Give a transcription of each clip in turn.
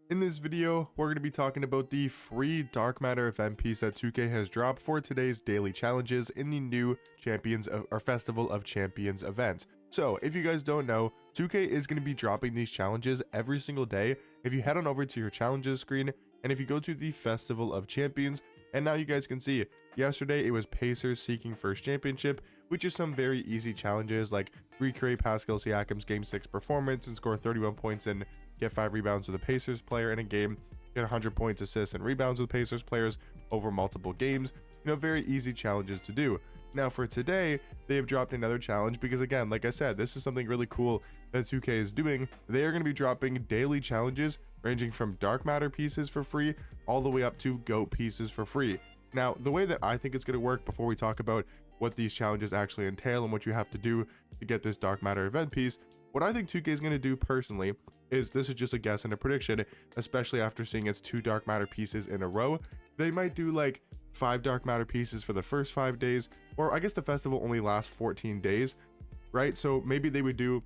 In this video, we're going to be talking about the free Dark Matter event piece that 2K has dropped for today's daily challenges in the new Festival of Champions event. So, if you guys don't know, 2K is going to be dropping these challenges every single day. If you head on over to your challenges screen, and if you go to the Festival of Champions, and now you guys can see, yesterday it was Pacers seeking first championship, which is some very easy challenges like recreate Pascal Siakam's Game 6 performance and score 31 points and get 5 rebounds with a Pacers player in a game, get 100 points, assists, and rebounds with Pacers players over multiple games. You know, very easy challenges to do. Now for today, they have dropped another challenge because again, like I said, this is something really cool that 2K is doing. They are going to be dropping daily challenges ranging from Dark Matter pieces for free all the way up to GOAT pieces for free. Now, the way that I think it's going to work before we talk about what these challenges actually entail and what you have to do to get this Dark Matter event piece, what I think 2K is going to do personally is, this is just a guess and a prediction, especially after seeing its 2 Dark Matter pieces in a row, they might do like 5 Dark Matter pieces for the first 5 days, or I guess the festival only lasts 14 days, right? So maybe they would do,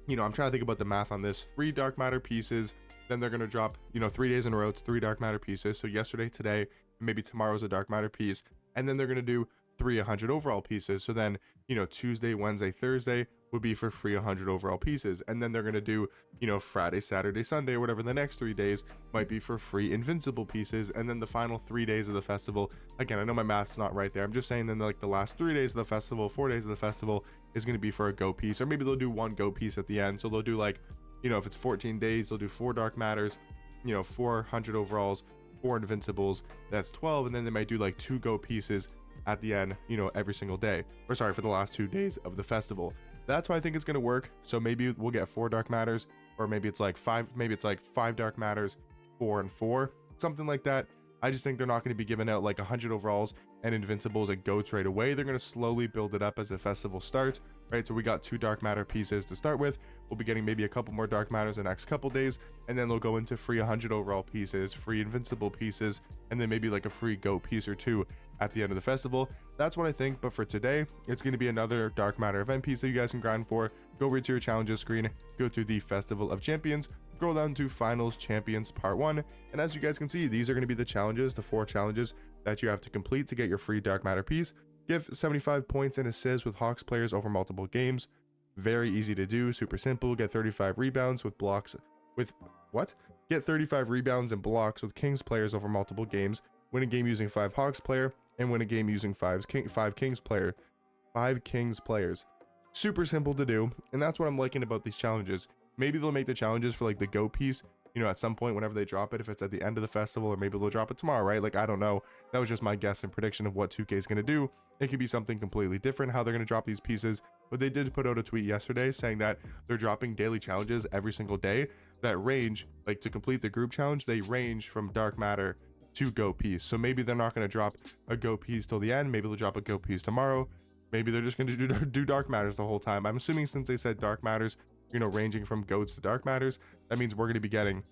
you know, I'm trying to think about the math on this, 3 Dark Matter pieces, then they're going to drop, you know, 3 days in a row, it's 3 Dark Matter pieces. So yesterday, today, maybe tomorrow's a Dark Matter piece, and then they're going to do 3 100 overall pieces. So then, you know, Tuesday, Wednesday, Thursday would be for free 100 overall pieces, and then they're going to do, you know, Friday, Saturday, Sunday, or whatever the next 3 days might be for free invincible pieces, and then the final 3 days of the festival, again, I know my math's not right there, I'm just saying then like the last 3 days of the festival, 4 days of the festival is going to be for a GO piece, or maybe they'll do 1 GO piece at the end. So they'll do like, you know, if it's 14 days, they'll do 4 Dark Matters, you know, 400 overalls, 4 invincibles, that's 12, and then they might do like 2 GO pieces at the end, you know, every single day, or sorry, for the last 2 days of the festival. That's why I think it's going to work. So maybe we'll get 4 Dark Matters, or maybe it's like 5, maybe it's like 5 Dark Matters, 4 and 4, something like that. I just think they're not going to be giving out like 100 overalls and invincibles and goats right away. They're going to slowly build it up as the festival starts, right? So we got 2 Dark Matter pieces to start with. We'll be getting maybe a couple more Dark Matters the next couple days, and then they'll go into free 100 overall pieces, free invincible pieces, and then maybe like a free GOAT piece or 2 at the end of the festival. That's what I think. But for today, it's going to be another Dark Matter event piece that you guys can grind for. Go over to your challenges screen, go to the Festival of Champions, scroll down to Finals Champions Part 1, and as you guys can see, these are going to be the challenges, the 4 challenges that you have to complete to get your free Dark Matter piece. Give 75 points and assists with Hawks players over multiple games. Very easy to do, super simple. Get 35 rebounds with blocks with what? Get 35 rebounds and blocks with Kings players over multiple games. Win a game using 5 Hawks player, and win a game using 5 Kings players. Super simple to do, and that's what I'm liking about these challenges. Maybe they'll make the challenges for like the GO piece, you know, at some point whenever they drop it, if it's at the end of the festival, or maybe they'll drop it tomorrow, right? Like, I don't know. That was just my guess and prediction of what 2K is going to do. It could be something completely different how they're going to drop these pieces, but they did put out a tweet yesterday saying that they're dropping daily challenges every single day that range, like to complete the group challenge, they range from Dark Matter to GO piece. So maybe they're not going to drop a GO piece till the end. Maybe they'll drop a GO piece tomorrow. Maybe they're just going to do Dark Matters the whole time. I'm assuming since they said Dark Matters, you know, ranging from GOATs to Dark Matters, that means we're going to be getting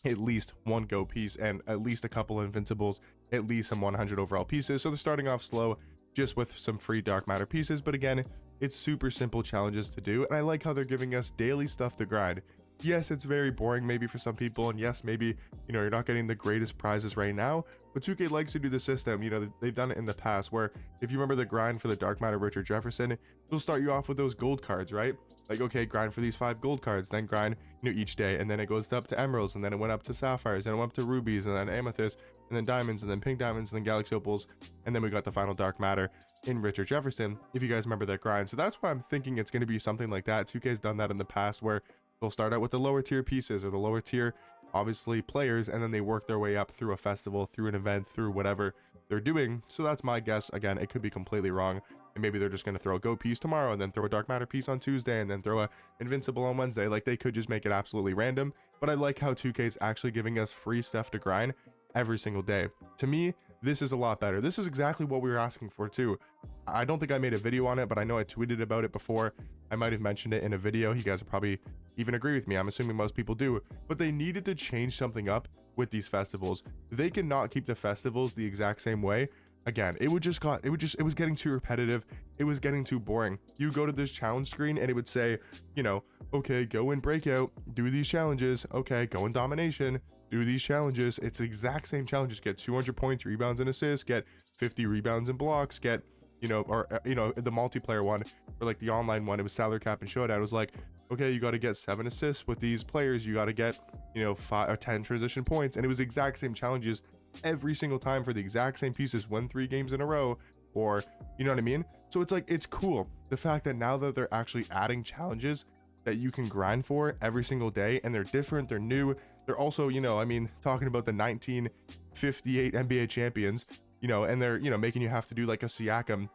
at least 1 GO piece and at least a couple invincibles, at least some 100 overall pieces. So they're starting off slow just with some free Dark Matter pieces, but again, it's super simple challenges to do, and I like how they're giving us daily stuff to grind. Yes, it's very boring maybe for some people, and yes, maybe, you know, you're not getting the greatest prizes right now, but 2K likes to do the system. You know, they've done it in the past where if you remember the grind for the Dark Matter Richard Jefferson, they'll start you off with those gold cards, right? Like, okay, grind for these 5 gold cards, then grind, you know, each day, and then it goes up to emeralds, and then it went up to sapphires, and it went up to rubies, and then amethyst, and then diamonds, and then pink diamonds, and then galaxy opals, and then we got the final Dark Matter in Richard Jefferson, if you guys remember that grind. So that's why I'm thinking it's going to be something like that. 2K's done that in the past where they'll start out with the lower tier pieces or the lower tier, obviously, players, and then they work their way up through a festival, through an event, through whatever they're doing. So that's my guess. Again, it could be completely wrong, and maybe they're just going to throw a GO piece tomorrow, and then throw a Dark Matter piece on Tuesday, and then throw a invincible on Wednesday. Like, they could just make it absolutely random, but I like how 2K is actually giving us free stuff to grind every single day. To me, this is a lot better. This is exactly what we were asking for too. I don't think I made a video on it, but I know I tweeted about it before. I might have mentioned it in a video. You guys will probably even agree with me. I'm assuming most people do, but they needed to change something up with these festivals. They cannot keep the festivals the exact same way. Again, it was getting too repetitive. It was getting too boring. You go to this challenge screen and it would say, you know, Okay, go in breakout, do these challenges. Okay, go in domination, do these challenges. It's the exact same challenges. Get 200 points, rebounds, and assists. Get 50 rebounds and blocks. Get, the multiplayer one, or like the online one, it was salary cap and showdown. It was like, okay, you got to get 7 assists with these players. You got to get, 5 or 10 transition points. And it was the exact same challenges every single time for the exact same pieces. Win 3 games in a row, or you know what I mean? So it's like, it's cool. The fact that now that they're actually adding challenges that you can grind for every single day, and they're different, they're new, they're also, talking about the 1958 NBA champions, and they're, making you have to do like a Siakam,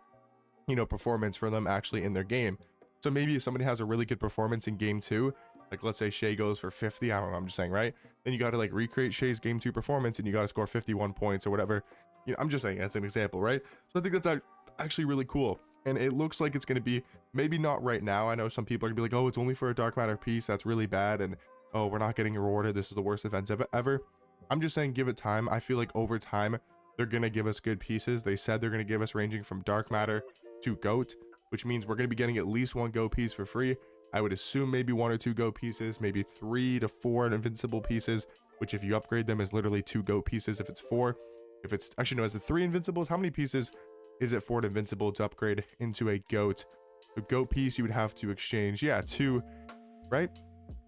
performance for them actually in their game. So maybe if somebody has a really good performance in game 2, like let's say Shea goes for 50, I don't know, I'm just saying, right? Then you got to like recreate Shea's game 2 performance, and you got to score 51 points or whatever. I'm just saying that's an example, right? So I think that's actually really cool. And it looks like it's going to be, maybe not right now. I know some people are gonna be like, oh, it's only for a dark matter piece, that's really bad, and oh, we're not getting rewarded, this is the worst event ever. I'm just saying, give it time. I feel like over time they're gonna give us good pieces. They said they're gonna give us ranging from dark matter to goat, which means we're gonna be getting at least 1 goat piece for free. I would assume maybe 1 or 2 goat pieces, maybe 3 to 4 invincible pieces, which if you upgrade them is literally 2 goat pieces. If it's 4, if it's actually, no, is it 3 invincibles? How many pieces is it for an invincible to upgrade into a goat? A goat piece you would have to exchange, 2, right?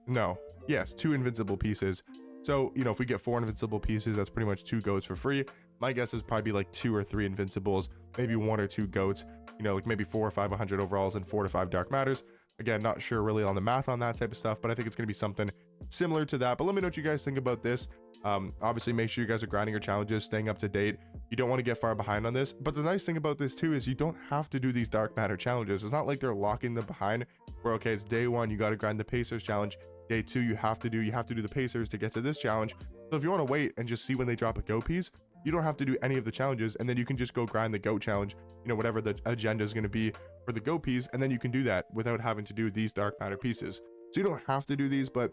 No, yes, 2 invincible pieces. So if we get 4 invincible pieces, that's pretty much 2 goats for free. My guess is probably like 2 or 3 invincibles, maybe 1 or 2 goats, like maybe 4 or 5 100 overalls and 4 to 5 dark matters. Again, not sure really on the math on that type of stuff, but I think it's going to be something similar to that. But let me know what you guys think about this. Obviously, make sure you guys are grinding your challenges, staying up to date. You don't want to get far behind on this. But the nice thing about this too is you don't have to do these dark matter challenges. It's not like they're locking them behind where, okay, it's day 1, you got to grind the Pacers challenge. Day 2, you have to do the Pacers to get to this challenge. So if you want to wait and just see when they drop a GOAT piece, you don't have to do any of the challenges, and then you can just go grind the GOAT challenge, whatever the agenda is going to be for the GOAT piece, and then you can do that without having to do these dark matter pieces. So you don't have to do these, but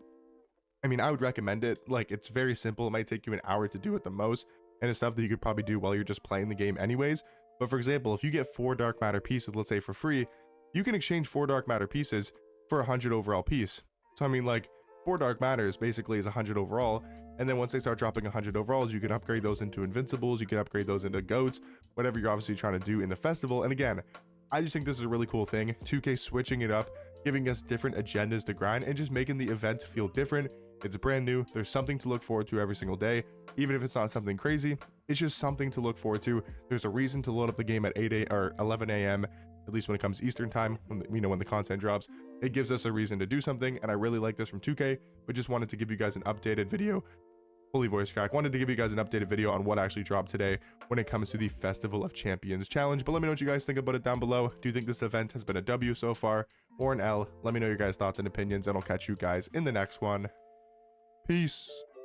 I mean, I would recommend it. Like, it's very simple. It might take you an hour to do it the most, and it's stuff that you could probably do while you're just playing the game anyways. But for example, if you get 4 dark matter pieces, let's say for free, you can exchange 4 dark matter pieces for 100 overall piece. So I mean, like, 4 dark matters basically is 100 overall, and then once they start dropping 100 overalls, you can upgrade those into invincibles, you can upgrade those into goats, whatever you're obviously trying to do in the festival. And again, I just think this is a really cool thing. 2K switching it up, giving us different agendas to grind, and just making the event feel different. It's brand new. There's something to look forward to every single day, even if it's not something crazy. It's just something to look forward to. There's a reason to load up the game at 8 or 11 a.m. at least when it comes Eastern time, when the content drops. It gives us a reason to do something, and I really like this from 2K, but just wanted to give you guys an updated video. Fully voice crack. Wanted to give you guys an updated video on what actually dropped today when it comes to the Festival of Champions challenge. But let me know what you guys think about it down below. Do you think this event has been a W so far or an L? Let me know your guys' thoughts and opinions, and I'll catch you guys in the next one. Peace.